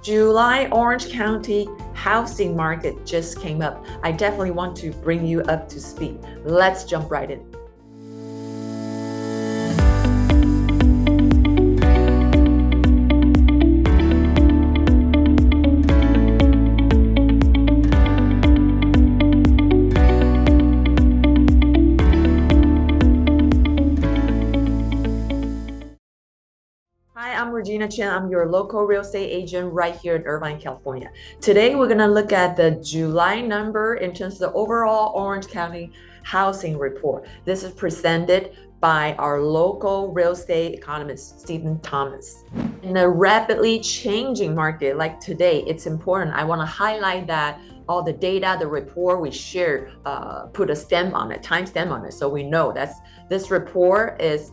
July Orange County housing market just came up. I definitely want to bring you up to speed. Let's jump right in. Hi, I'm Regina Chen. I'm your local real estate agent right here in Irvine, California. Today, we're going to look at the July number in terms of the overall Orange County housing report. This is presented by our local real estate economist, Stephen Thomas. In a rapidly changing market like today, it's important. I want to highlight that all the data, the report we share, put a stamp on it, time stamp on it, so we know this report is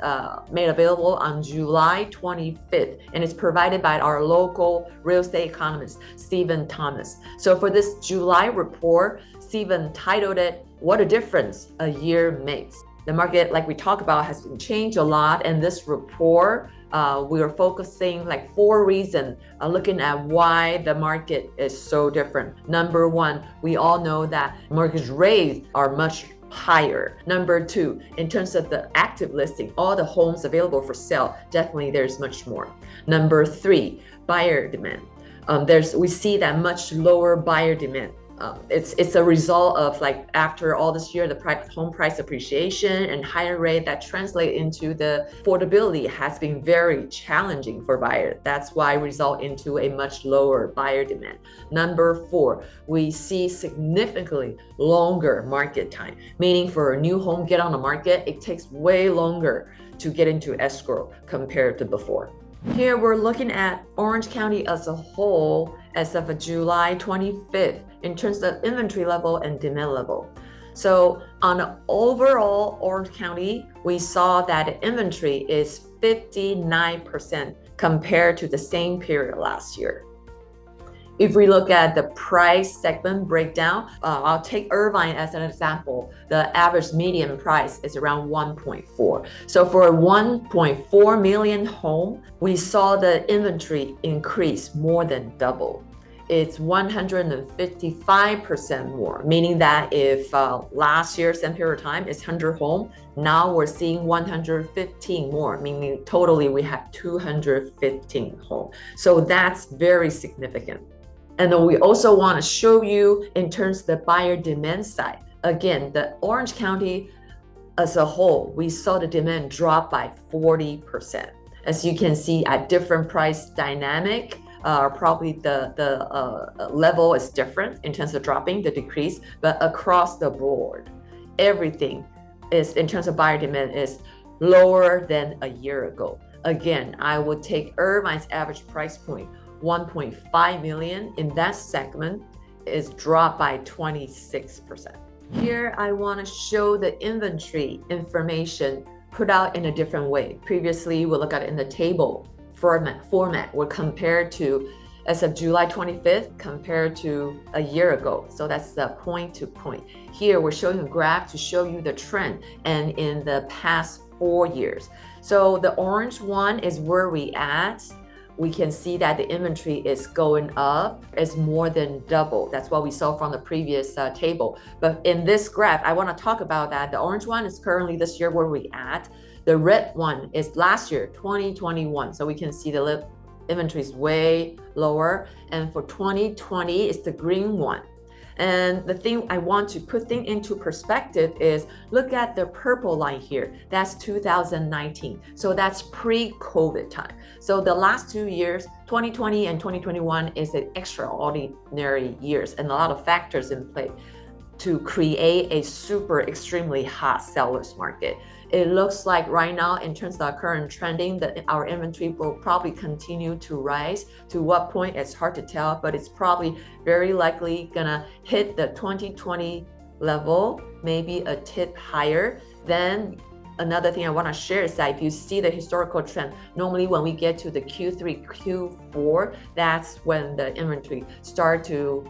made available on July 25th, and it's provided by our local real estate economist, Stephen Thomas. So for this July report, Stephen titled it, "What a Difference a Year Makes." The market, like we talked about, has been changed a lot, and this report, we are focusing like 4 reasons, looking at why the market is so different. Number 1, we all know that mortgage rates are much higher. Number 2, in terms of the active listing, all the homes available for sale, definitely there's much more. Number 3, buyer demand. We see that much lower buyer demand. It's a result of, like, after all this year, the home price appreciation and higher rate that translate into the affordability has been very challenging for buyers. That's why result into a much lower buyer demand. Number 4, we see significantly longer market time, meaning for a new home get on the market, it takes way longer to get into escrow compared to before. Here we're looking at Orange County as a whole as of July 25th in terms of inventory level and demand level. So on overall Orange County, we saw that inventory is 59% compared to the same period last year. If we look at the price segment breakdown, I'll take Irvine as an example. The average median price is around 1.4. So for a 1.4 million home, we saw the inventory increase more than double. It's 155% more, meaning that if last year, same period of time, is 100 home, now we're seeing 115 more, meaning totally we have 215 home. So that's very significant. And then we also want to show you in terms of the buyer demand side. Again, the Orange County as a whole, we saw the demand drop by 40%. As you can see, at different price dynamic, probably the level is different in terms of dropping, the decrease, but across the board, everything is, in terms of buyer demand, is lower than a year ago. Again, I would take Irvine's average price point, 1.5 million in that segment, is dropped by 26%. Here, I want to show the inventory information put out in a different way. Previously, we look at it in the table format. We're compared to, as of July 25th, compared to a year ago. So that's the point to point. Here, we're showing a graph to show you the trend and in the past 4 years. So the orange one is where we at. We can see that the inventory is going up, is more than double. That's what we saw from the previous table. But in this graph, I want to talk about that. The orange one is currently this year where we at. The red one is last year, 2021. So we can see the inventory is way lower. And for 2020, it's the green one. And the thing I want to put things into perspective is look at the purple line here. That's 2019. So that's pre-COVID time. So the last 2 years, 2020 and 2021, is an extraordinary years and a lot of factors in play to create a super extremely hot seller's market. It looks like right now, in terms of our current trending, that our inventory will probably continue to rise. To what point, it's hard to tell, but it's probably very likely gonna hit the 2020 level, maybe a tip higher. Then another thing I want to share is that if you see the historical trend, normally when we get to the Q3, Q4, that's when the inventory start to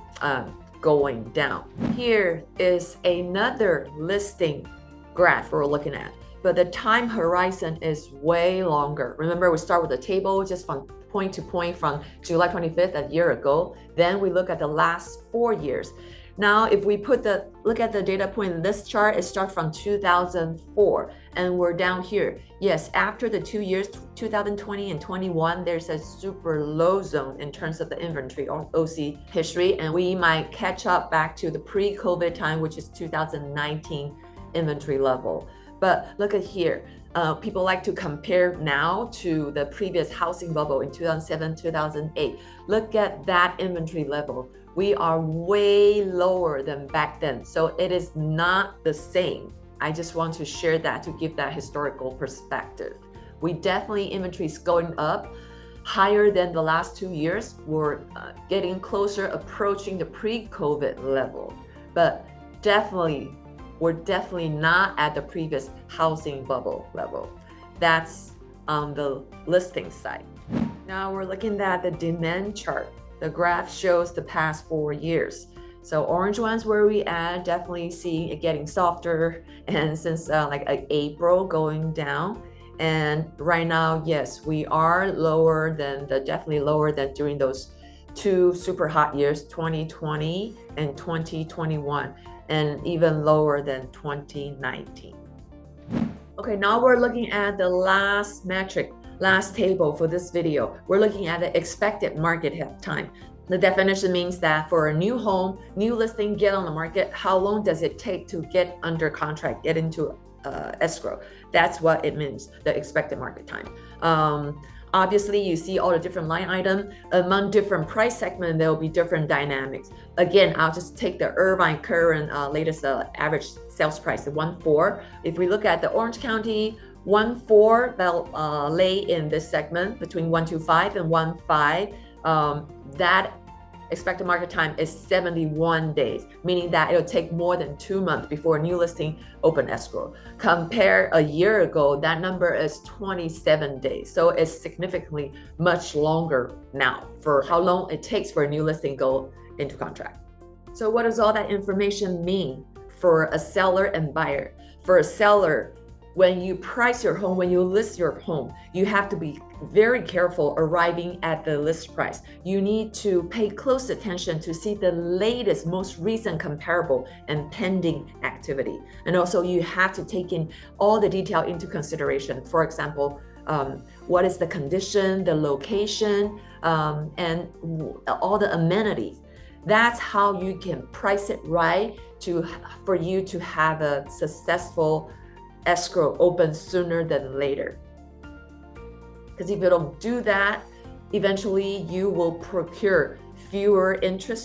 going down. Here is another listing graph we're looking at. but the time horizon is way longer. Remember, we start with the table just from point to point from July 25th, a year ago. Then we look at the last 4 years. Now, if we look at the data point in this chart, it starts from 2004, and we're down here. Yes, after the 2 years, 2020 and 21, there's a super low zone in terms of the inventory or OC history, and we might catch up back to the pre-COVID time, which is 2019 inventory level. But look at here. People like to compare now to the previous housing bubble in 2007, 2008. Look at that inventory level. We are way lower than back then. So it is not the same. I just want to share that to give that historical perspective. We definitely, inventory is going up higher than the last 2 years. We're getting closer, approaching the pre-COVID level. But we're definitely not at the previous housing bubble level. That's on the listing side. Now we're looking at the demand chart. The graph shows the past 4 years. So orange ones where we at, definitely seeing it getting softer, and since like April going down. And right now, yes, we are definitely lower than during those 2 super hot years, 2020 and 2021, and even lower than 2019. Okay, now we're looking at the last metric, last table for this video. We're looking at the expected market time. The definition means that for a new home, new listing, get on the market, how long does it take to get under contract, get into escrow? That's what it means, the expected market time. Obviously, you see all the different line items. Among different price segments, there will be different dynamics. Again, I'll just take the Irvine current latest average sales price, the 1.4. If we look at the Orange County, 1.4 that lay in this segment between 1.25 and 1.5. That expected market time is 71 days, meaning that it'll take more than 2 months before a new listing open escrow. Compare a year ago, that number is 27 days. So it's significantly much longer now for how long it takes for a new listing go into contract. So what does all that information mean for a seller and buyer? For a seller, when you price your home, when you list your home, you have to be very careful arriving at the list price. You need to pay close attention to see the latest, most recent comparable and pending activity. And also you have to take in all the detail into consideration. For example, what is the condition, the location, and all the amenities. That's how you can price it right for you to have a successful escrow open sooner than later. Because if you don't do that, eventually you will procure fewer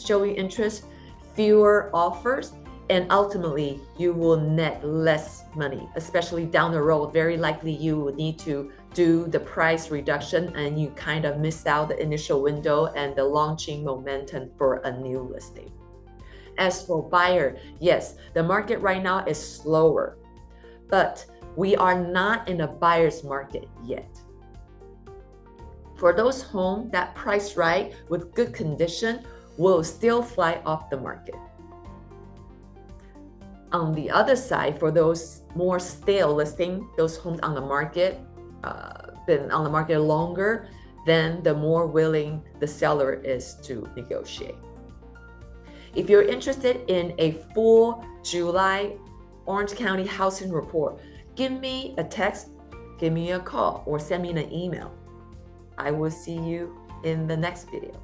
showing interest, fewer offers, and ultimately you will net less money, especially down the road. Very likely you will need to do the price reduction and you kind of missed out the initial window and the launching momentum for a new listing. As for buyer, yes, the market right now is slower, but we are not in a buyer's market yet. For those homes that price right with good condition will still fly off the market. On the other side, for those more stale listing, those homes on the market, been on the market longer, then the more willing the seller is to negotiate. If you're interested in a full July Orange County housing report, give me a text, give me a call, or send me an email. I will see you in the next video.